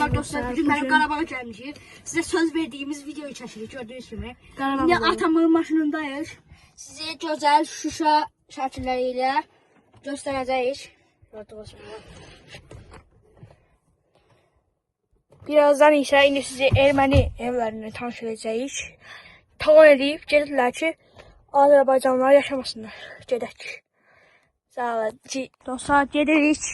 Merhaba dostlar, bugün benim Qarabağ'a gəlmişik. Sizə söz verdiğimiz videoyu çəkirik, gördüyünüz kimi. İndi atamın maşınındayız. Sizi gözəl Şuşa şəkilləri ilə göstərəcəyik. Gördüyünüz kimi. Birazdan isə indi sizi erməni evlərini tanış edəcəyik. Talan edib, gedirlər ki, Azərbaycanlılar yaşamasınlar. Gedək. Sağ olun. Dostlar, gedirik.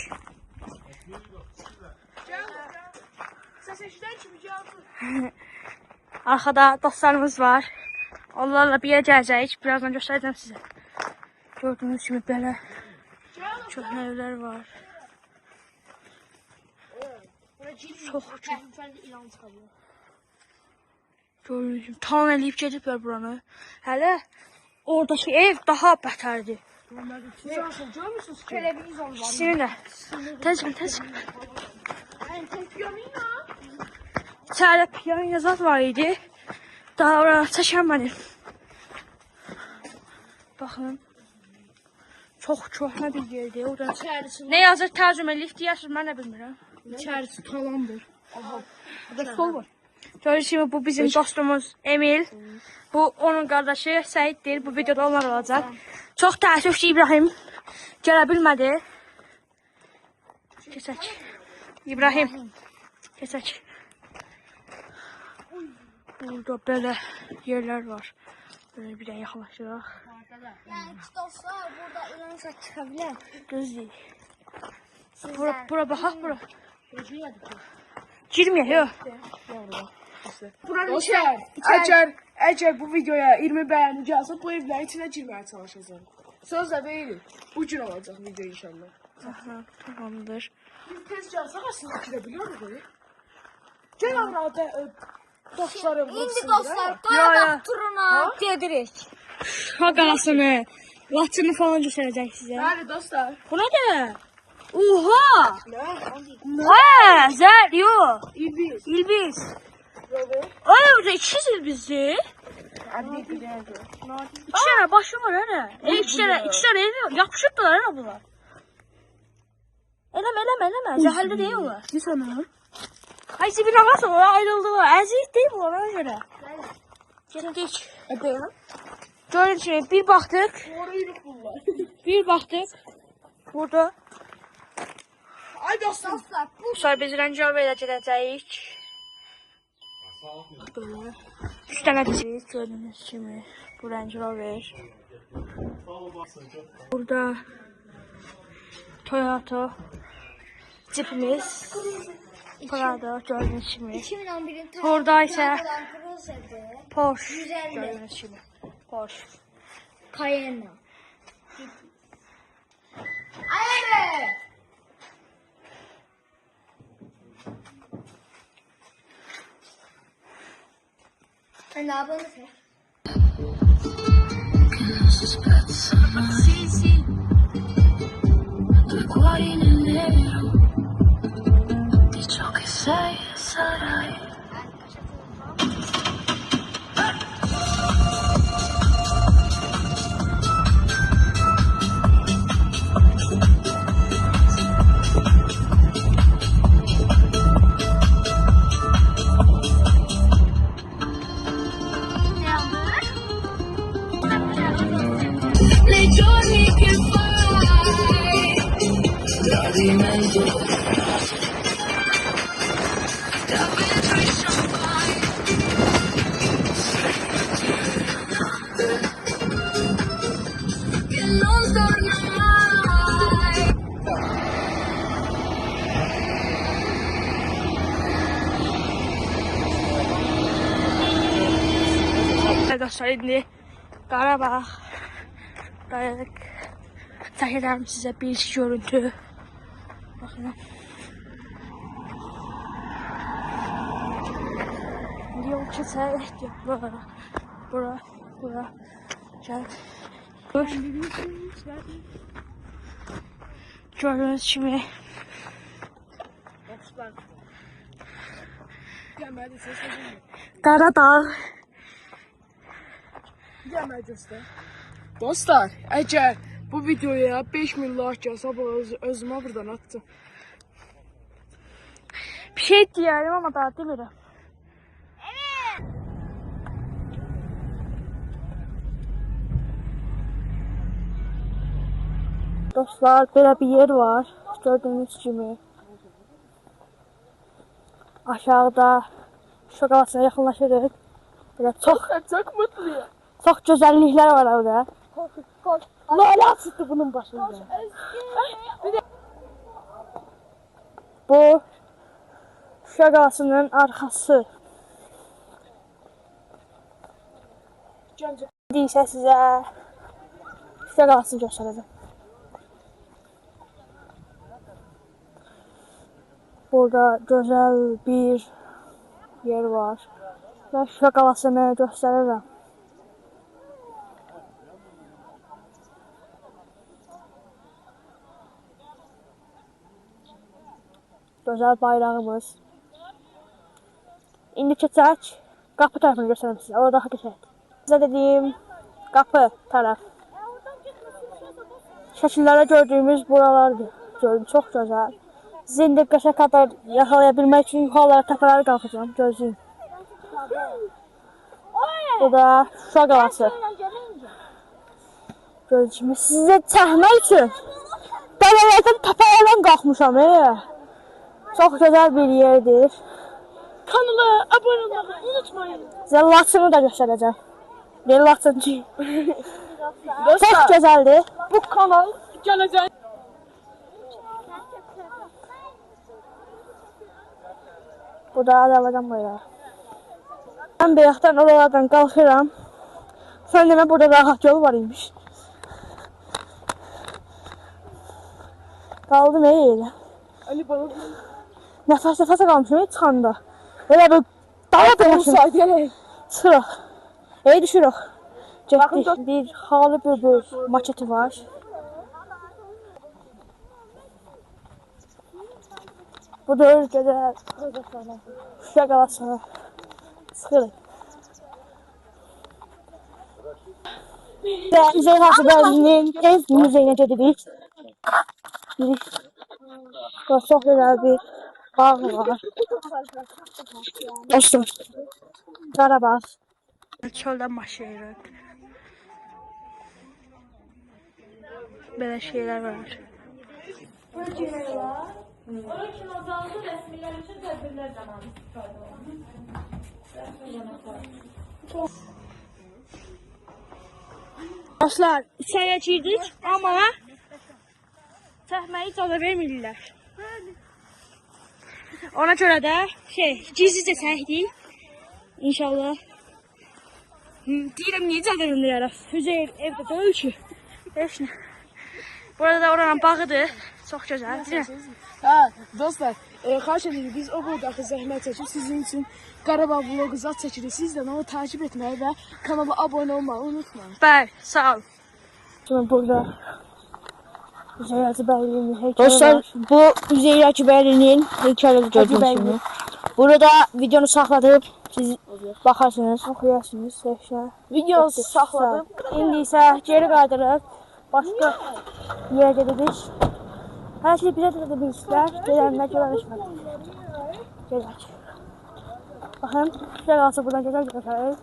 Arkada dostlarımız var. Onlarla bir yer gələcəyik. Birazdan göstərəcəm sizə. Gördüyünüz kimi belə çox evlər var. Çox. Gördüyünüz kimi talan eləyib gediblər buranı. Hələ oradakı ev daha bətərdir. Sinirlə. Tezgin. İçeride piyan yazat var idi. Daha oraya çəkənmədim. Baxın. Çox köhnə bir yerdir. Orada nə yazır tərcümə eləyib deyərsiniz, mən də bilmirəm. İçərisi talandır. Aha. Burada sol var. Gördüyünüz kimi bu bizim dostumuz Emil. Bu onun qardaşı Səyiddir. Bu videoda onlar olacaq. Çox təəssüf ki, İbrahim gələ bilmədi. Keçək. İbrahim. Keçək. Burada böyle yerler var. Böyle bir de yaklaşırıq. Yani dostlar burada inanırsa çıkabilir. Düz değil. Bura baxaq bura. Girməyək, yox. Dostlar, əgər bu videoya 20 beğeni gəlsə, bu evlərin içine girməyə çalışacağım. Sözlə deyilik. Bu gün olacaq video inşallah. Aha, tamamdır. Biz tez gəlsək aslında girebiliyor muyuz? Gel arada dostlarım. İndi dostlar Qarabağ turuna gedirik. Ha qalasını, laçını falan göstərəcək sizə. Hadi dostlar. Bu nədir? Oha! Ne? Hə, zər, yox. İlbiz. İlbiz. Evet. Ay, burada 2 ilbizdir. Anne bilirdi. 2 dənə başı var, hələ. 2 dənə ev yapışıbdılar, hələ bunlar. Eləmə. Zəhəlli deyil onlar. Bir sana. Ay, zibin ağası ona ayrıldılar. Əziz deyil bunlar, ona görə. Getdik. Əbəyəm. Gördüyünüz kimi bir baxdıq. Orayı bunlar. Bir baxdıq. Burada. Ay dostlar. Sonra biz Range Rover ilə gedəcəyik. Böyle. 3 dənə bizik gördüyünüz kimi. Bu Range Rover. Burada Toyota Jeep'imiz. Prado gördüğünüz gibi. 2011'in Burada ise Cruiser'dı. Porsche 150. gördüğünüz gibi. Porsche. Cayenne. Aynen. Ben ne yapalım? Arkadaşlar indi Qarabağ dayadık. Çəkəcəm sizə bir iki görüntü. Baxın. Yol keçək. Bura. Gəl. Gördüyünüz kimi. Qaradağ. Dostlar, əgər bu videoya 5000 like gəlsə, özümə buradan atacağım. Bir şey deyərdim ama daha demirəm. Dostlar, böyle bir yer var. Gördüğünüz gibi. Aşağıda şokolatına yaxınlaşırıq. Böyle Çok mutluyum. çok güzellikler var orada. Lala çıktı bunun başında. Bu şokolatının arkası. Deyirsə sizə şokolatını göstərəcəm. Burada güzel bir yer var. Ve şokolatını göstərirəm. Güzel bayrağımız. İndi keçək qapı tərəfini göstərəm sizə. Orada daha keçək. Sizə dediyim qapı tərəf. Şəkillərdə gördüyümüz buralardır. Gördüm, çox gözəl. Sizin diqqətə kadar yakalayabilmek için yukarılara tepeleri kalkacağım. Gözleyim. Bu da şokolası. Gözleyim. Size çəkmək üçün dələlərdən tepelerden kalkmışam. Çok güzel bir yerdir. Kanala abone olmayı unutmayın. Size laçını da göstereceğim. Bir laçıncı. Çok güzeldir. Bu kanal gelecek. Bu da adalardan bayrağı. Ben bayraktan oralardan kalkıram. Sonra demək burada rahat yol var imiş. Kaldım elə. Ali bana Nəfəs-nəfəsə qalmışım çıxanda. Elə bir daya dönüşüm. gelin. Çıxırıq. Düşürük. Bakın Getdik. Bir halı bülbül maketi var. Bu da özgədə şuşa qalasına çıxırıq. Və Üzeyir Hacıbəylinin ev muzeyinə gedirik. Burada çox gözəl bir bağ var. Dostum. Qarabağ. Çöldən maşıyırıq. Belə şeylər var. Orada kinozalda rəsmilər üçün tədbirlər zamanı istifadə olunur. Dostlar, içəriyə girdik, amma çəkməyi icazə vermirlər. Ona görə də gizlicə çəkdik. İnşallah. Deyirəm, niyə icazə vermirlər? Üzeyir evdə deyil ki. Heç nə. Burada da oranın bağıdır. Çox gözəl. Ha dostlar, xahiş edirik biz o boydakı zəhmət çəkib sizin üçün Qarabağ vlogu zat çəkirik. Siz də onu takip etməyi və kanala abone olmayı unutmayın. Bəli, sağ ol. Şimdi burada Üzeyir Hacıbəylinin heykəli Dostlar, var. bu Üzeyir Hacıbəylinin heykəli gördüğünüz gibi. Burada videonu saxladıb siz bakarsınız, Oxuyarsınız, sevşə. Video saxladım. İndi isə geri qayıdırıq. Başqa yerə gedirik. Hər şey bizə də bilgisizlər. Gələnlər görüşmək. Gələk. Baxın, şöyle qalsa buradan gözəl götürürük.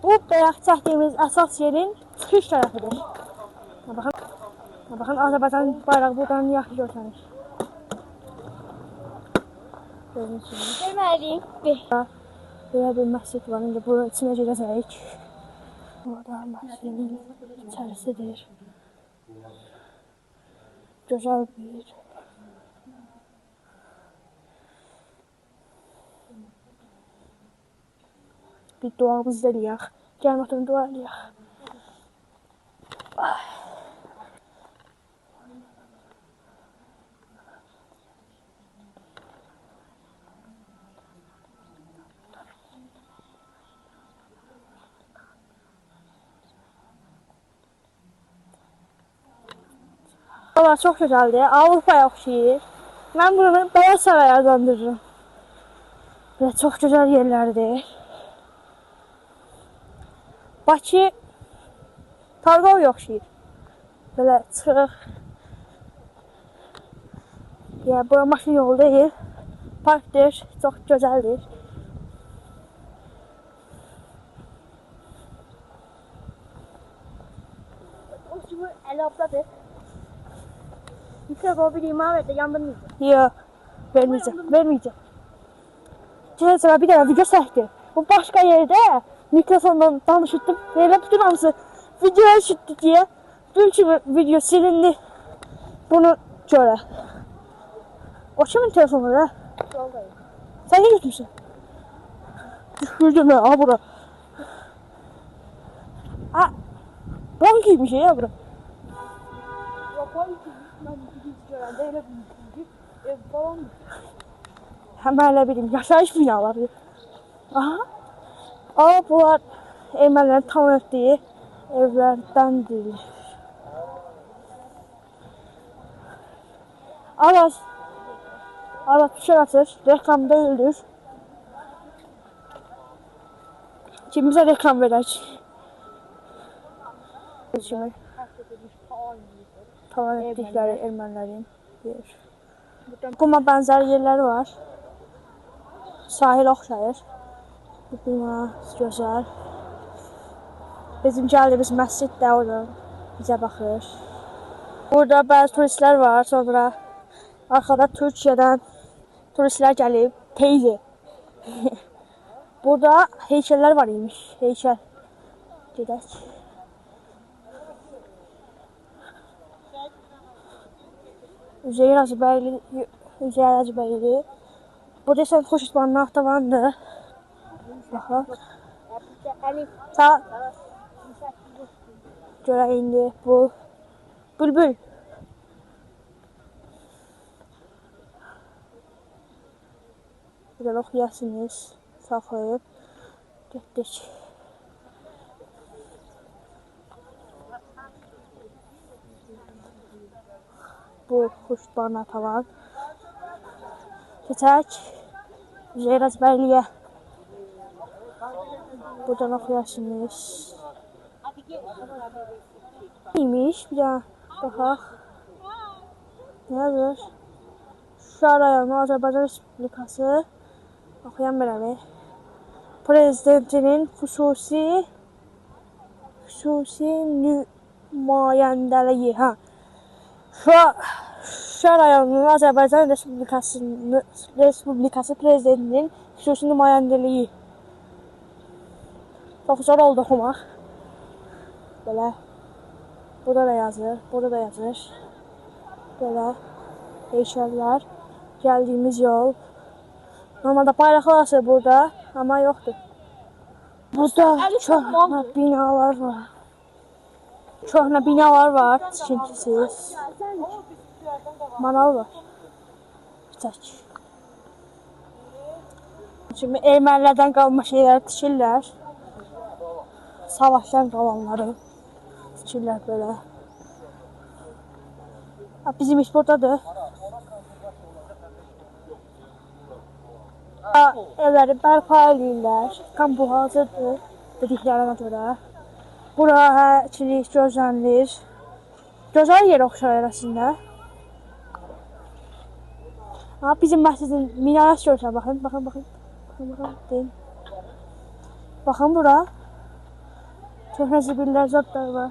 Bu bayaq çəkdiyimiz əsas yerin çıxış tərəfidir. Baxın, Azərbaycan bayrağı buradan yaxşı görsənir. Gördüyünüz kimi. Deməliyim. Böyle bir məscid var. İndi bunun içine girəcəyik. Burada məscidin içərisidir. Gözəl bir duamızı eləyək. Gəlin oturun dua eləyək. Valla çok güzeldi. Avrupa'ya oxşayır. Ben bunu Beyaz Saray'a adlandırırım. Ve çok güzel yerlerdir. Bakı Targovya oxşayır. Böyle çıxırıq. Ya bura maşın yolu değil. parkdır, çox gözəldir. O kimi əl-abdadır. Mikrofonu bir imam et de yandırmayacaq. Yox, verməyəcəm. Sonra bir dənə video çəkdi. Bu başqa yerdə mikrofondan danışırdım. Elə bütün hamısı videoya düşdü deyə dün kimi video silindi. Bunu görə. O kimin telefonu da? Sən nə götürmüsən? Düşürdüm ya, ha bura. Ha, bank giymiş ya bura. Bank giymiş, mən video görəndə elə bilmişdim ki, ev falan mı? Həmən elə bilim, yaşayış binaları. Aha. Ama bunlar ermənilərin tam etdiyi evlərdəndir. Aras bir şey atır, reklam değildir. Kimimize reklam verək. Şimdi talan etdikləri ermənilərin yer. Quma bənzər yerləri var. Sahil oxşayır. Bu bina gözəl. Bizim gəldiyimiz məscid də oradan bizə baxır. Burada bəzi turistlər var, sonra arkada Türkiyədən turistlər gəlib, teyze. Burada heykəllər var imiş, heykəl. Gedək. Üzeyir Hacıbəyli. Bu desən Xoşutbanın avtobanıdır. Baxaq. Görək indi bu bülbül. Buradan oxuyasınız. Saxlayıb. Getdik. Bu Xoşutbanın avtobanı. Keçək. Üzeyir Hacıbəyliyə. Buradan oxuyasınız. İyiymiş, bir daha baxaq. Ne yazır? Şuşa rayonu Azərbaycan Respublikası oxuyan beləmi? Prezidentinin xüsusi nümayəndəliyi. Şuşa rayonu Azərbaycan Respublikası prezidentinin xüsusi nümayəndəliyi. Çox zor oldu oxumaq. Belə. Burada da yazır, burada da yazır. Belə heykəllər. Gəldiyimiz yol. Normalde bayraqlar asır burada, amma yoxdur. Burada köhnə binalar var. Köhnə binalar var, tikintisiz. Manal var. Bitək. Şimdi ermənilərdən qalma şeyləri tikirlər. Savaşdan qalanları tikirlər belə. Bizim iş buradadır. Evləri bərpa edirlər. Tam bu hazırdır dediklərinə görə. Bura həmçinin gözlənilir. Gözəl yer oxşayır əslində. Bizim məscidin minarəsi görürsən, baxın. Deyin. Baxın bura. Köhnə zibillər, zadlar var.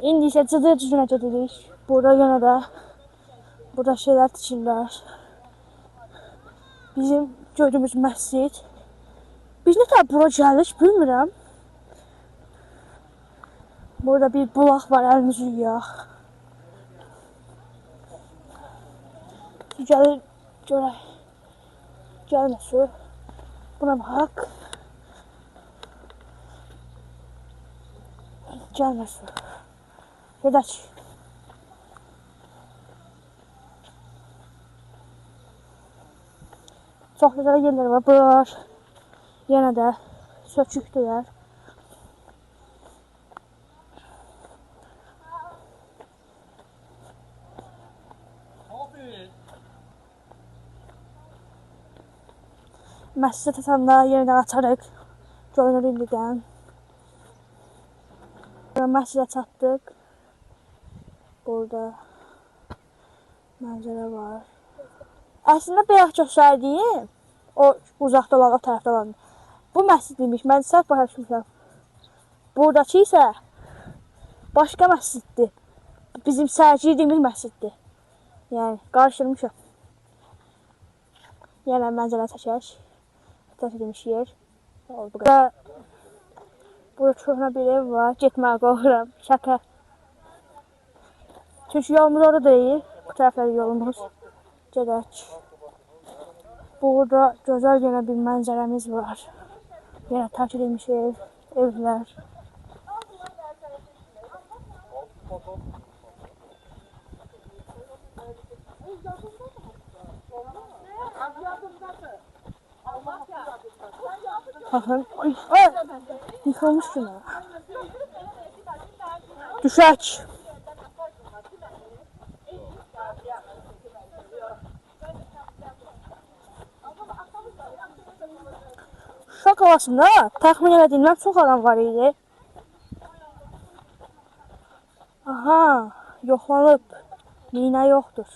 İndi isə cıdır düzünə gedirik. Burada yenə də burada şeylər tikirlər. Bizim gördüyümüz məscid. Biz nə tər bura gəlirik bilmirəm. Burada bir bulaq var, əlimizi yuyaq. Gəlir, görək. Gəlmə su. Buna baxaq. Gəlmə su. Gedək. Çox gözəl yerlər var. Buralar yenə də sökükdürlər. Məscidə tatanda yenidən açarıq. Görünür indidən. Məscidə çatdıq. Burada mənzərə var. Əslində bayaq göstərdiyim o uzaqda olan, o tərəfdə olan bu məscid imiş. Mən səhv başa düşmüşəm. Buradakı isə başqa məsciddir. Bizim sərgirdiyimiz məsciddir. Yəni qarışdırmışam. Yenə mənzərə çəkək. Çəkilmiş yer. Burada köhnə bir ev var. Getməyə qorxuram. Şaka. Çünki yolumuz orada deyil. Bu tərəfdə yolumuz. Gedək. Burada gözəl yenə bir mənzərəmiz var. Yenə tərk edilmiş ev, evlər. Baxın. Ay! Yıkılmış şuna. Düşək. Şok havasında təxmin edilməm çox adam var idi. Aha, yoxlanıb. Mina yoxdur.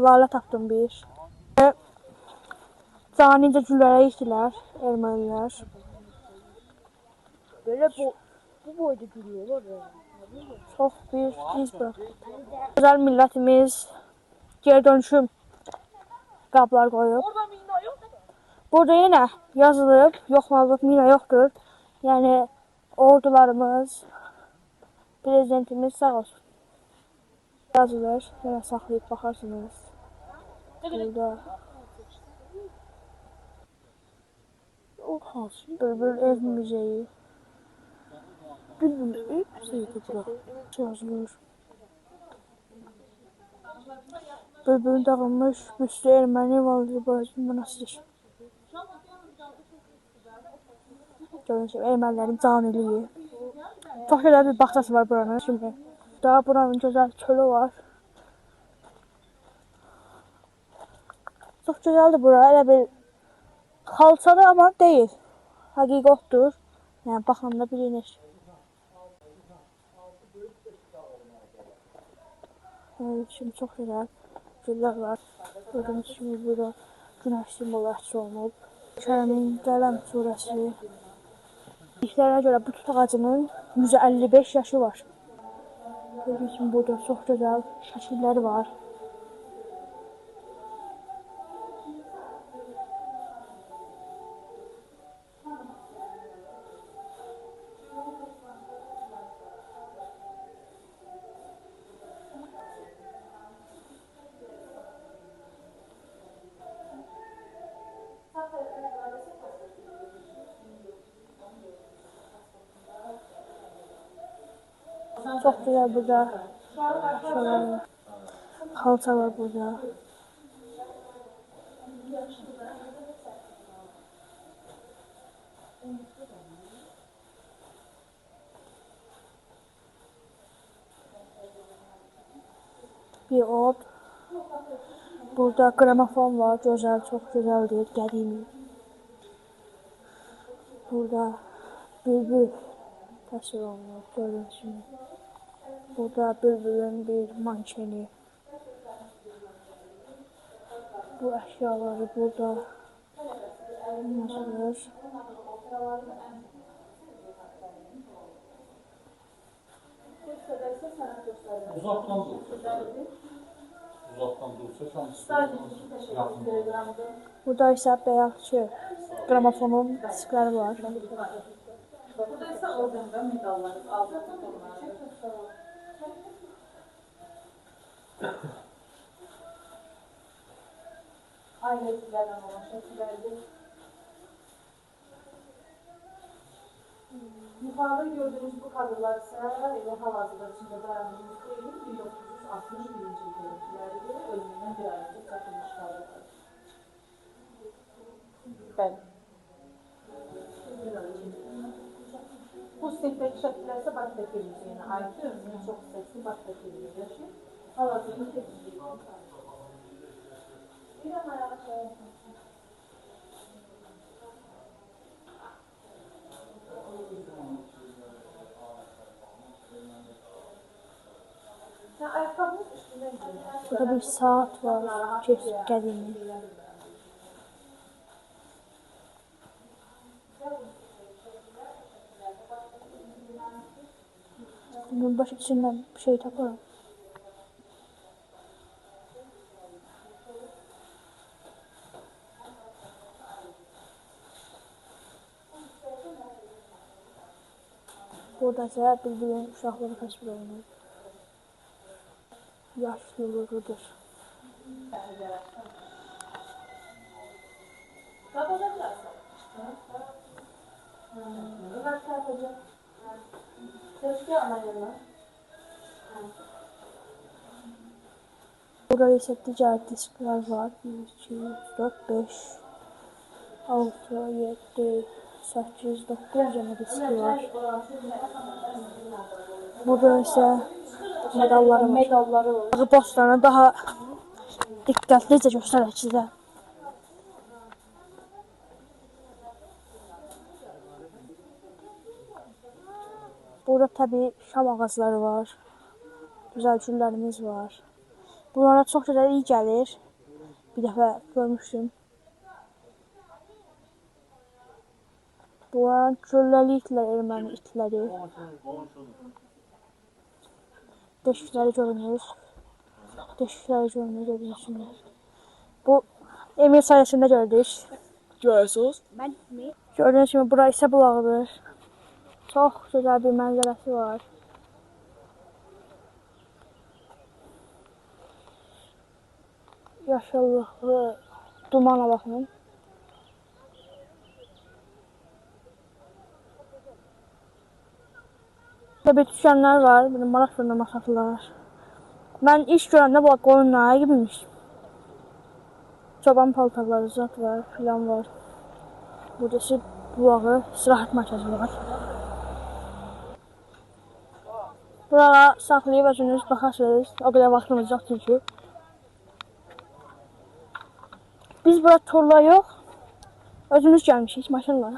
Lalə tapdım bir. Canicə güllərə yıxdılar ermənilər. Böyle bu boyda gülüyor var ya. Çox bir iz bıraxdı. Gözəl millətimiz geri dönüşüm qablar qoyub. Burada yenə yazılıb, yoxlanılıb, mina yoxdur. Yəni ordularımız, prezidentimiz sağ olsun. Yazılır, yenə saxlayıb baxarsınız. Burada Bülbül ev müzeyi. Bülbül ev müzeyidir bura. Yazılır. Bülbülün dağılmış büstü erməni valideynimizin mənasıdır. Görünsün, ermənilərin caniliyi. Çox gözəl bir bağçası var buranın. Şimdi daha buranın gözəl çölü var. Çox gözəldir bura. Elə bir xalçadır amma deyil. Həqiqətdir. Yəni baxanda bilinir. Şimdi çox gözəl güllər var. Gördüyünüz kimi burada günəş simvolu əks olunub. Kərəmin Qələm surəsi. Bildiklərinə görə bu tut ağacının 155 yaşı var. Gördüyünüz kimi burada çox gözəl şəkillər var. Çox gözəl burada xalça var burada. Bir od. Burada qramofon var, gözəl, çox gözəldir, qədimi. Burada bülbül təsvir olunur, gördüyünüz kimi. Burada bülbülün bir mankeni. Bu əşyaları burada yazılır. Uzaqdan dursa Burada isə bəyəkçi gramofonun diskləri var. Burada isə orqanda medalları aldıqları. Ailə üzvlərlə olan şəkillərdir. Yuxarıda gördüyünüz bu kadrlar isə hal-hazırda içində dayandığımız deyil, 1961-ci görüntüləridir, ölümündən bir ay önce çəkilmiş kadrlar. Bəli. Bu Bu sinfdəki şəkillərsə Bakıda kelimciyinə aiddir. Özünün çox hissəsini Bakıda kelimciyinə yaşayır. Hal-hazırda kelimciyinə. Bir an ayağa çayır. Sen ayakkabının üstüne gidiyorsun. Burada bir saat var. Qədimi. Gün başı içindən bir şey taparım. Burada isə bir-birinin uşaqları təsvir olunur. Yaşlılığıdır. Kapatabilirsin. Bunlar çarpacak. Keşke anlayalım. Burada isə digər disklər var. 1, 2, 3, 4, 5, 6, 7, 8, 9 cəmə diski var. Burada isə medalları var. Postlarını daha diqqətlicə göstərək sizə. Burada təbii şam ağacları var. Güzel güllərimiz var. Bunlara çox gözəl iyi gəlir. Bir dəfə görmüşdüm. Bunlar gölləli itlər, erməni itləri. Deşikləri görünür. Deşikləri görünür, görünsünlər. Bu Emir sayəsində gördük. Görürsünüz? Gördüyünüz kimi bura isə bulağıdır. Çox gözəl bir mənzərəsi var. Yaşıllıqlı dumana baxın. Burada bir düşənlər var, bir maraq fırınama satırlar. Mən iş görəndə bu qoyunlara gibiymiş. Çoban paltarları zat var, filan var. Burada isə bulağı istirahət mərkəzi var. Buralara saxlayıb özünüz baxarsınız. O qədər vaxtımız yox çünki. Biz bura turla yox, özümüz gəlmişik maşınla.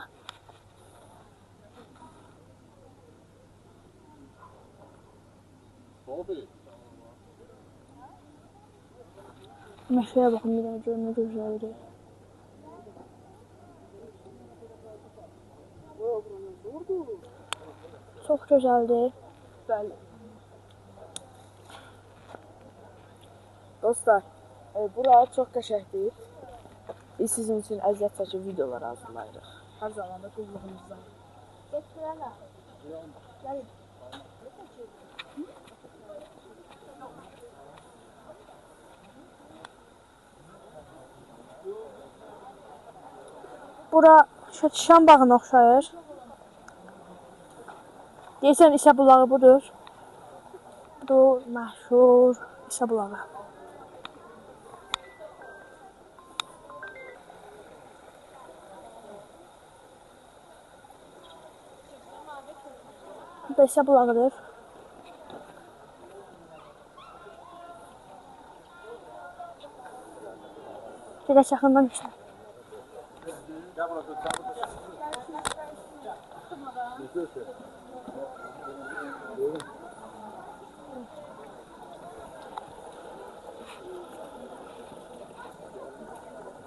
Meşəyə baxın, bir dənə görünür, gözəldir. Çox gözəldir. Bəli. Dostlar, bura çox qəşəngdir. Biz sizin üçün əziyyət çəkib videolar hazırlayırıq. Hər zaman da qulluğumuzda. Bura Şam bağına oxşayır. Deyirsən İsa bulağı budur. Bu məşhur İsa bulağı. Bu da İsa bulağıdır. Biraz yaxından işte.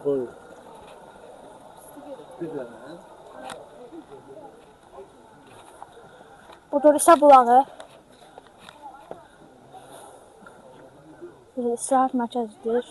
Koy. Budur İsa bulağı. Bir istirahat mərkəzidir.